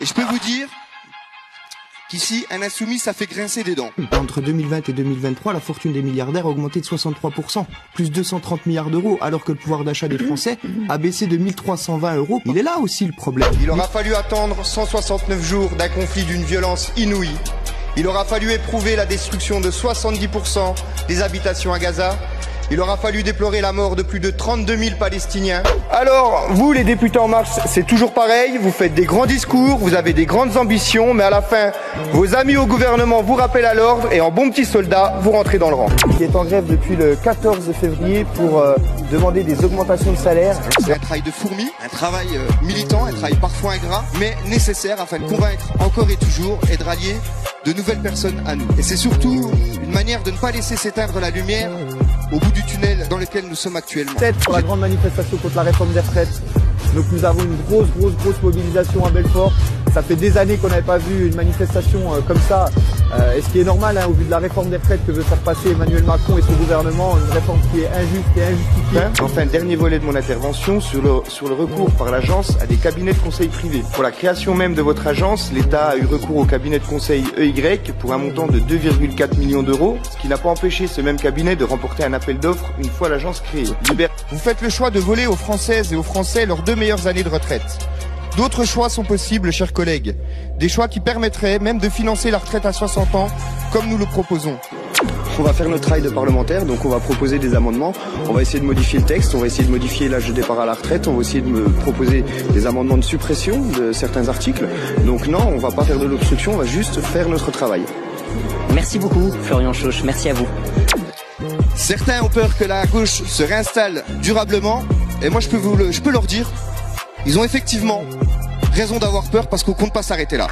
Et je peux vous dire qu'ici, un insoumis, ça fait grincer des dents. Entre 2020 et 2023, la fortune des milliardaires a augmenté de 63%, plus 230 milliards d'euros, alors que le pouvoir d'achat des Français a baissé de 1320 euros. Il est là aussi le problème. Il aura fallu attendre 169 jours d'un conflit d'une violence inouïe. Il aura fallu éprouver la destruction de 70% des habitations à Gaza. Il aura fallu déplorer la mort de plus de 32 000 Palestiniens. Alors, vous les députés En Marche, c'est toujours pareil, vous faites des grands discours, vous avez des grandes ambitions, mais à la fin, vos amis au gouvernement vous rappellent à l'ordre et en bon petit soldat, vous rentrez dans le rang. Qui est en grève depuis le 14 février pour demander des augmentations de salaire. C'est un travail de fourmi, un travail militant, un travail parfois ingrat, mais nécessaire afin de convaincre encore et toujours et de rallier de nouvelles personnes à nous. Et c'est surtout une manière de ne pas laisser s'éteindre la lumière au bout du tunnel dans lequel nous sommes actuellement. Peut-être pour la grande manifestation contre la réforme des retraites. Donc nous avons une grosse mobilisation à Belfort. Ça fait des années qu'on n'avait pas vu une manifestation comme ça. Et ce qui est normal au vu de la réforme des retraites que veut faire passer Emmanuel Macron et son gouvernement, une réforme qui est injuste et injustifiée. Enfin, dernier volet de mon intervention sur le recours par l'agence à des cabinets de conseil privés. Pour la création même de votre agence, l'État a eu recours au cabinet de conseil EY pour un montant de 2,4 millions d'euros, ce qui n'a pas empêché ce même cabinet de remporter un appel d'offres une fois l'agence créée. Vous faites le choix de voler aux Françaises et aux Français leurs 2 meilleures années de retraite. D'autres choix sont possibles, chers collègues. Des choix qui permettraient même de financer la retraite à 60 ans, comme nous le proposons. On va faire notre travail de parlementaire, donc on va proposer des amendements, on va essayer de modifier le texte, on va essayer de modifier l'âge de départ à la retraite, on va essayer de me proposer des amendements de suppression de certains articles. Donc non, on va pas faire de l'obstruction, on va juste faire notre travail. Merci beaucoup, Florian Chauche, merci à vous. Certains ont peur que la gauche se réinstalle durablement, et moi je peux leur dire, ils ont effectivement raison d'avoir peur parce qu'on compte pas s'arrêter là.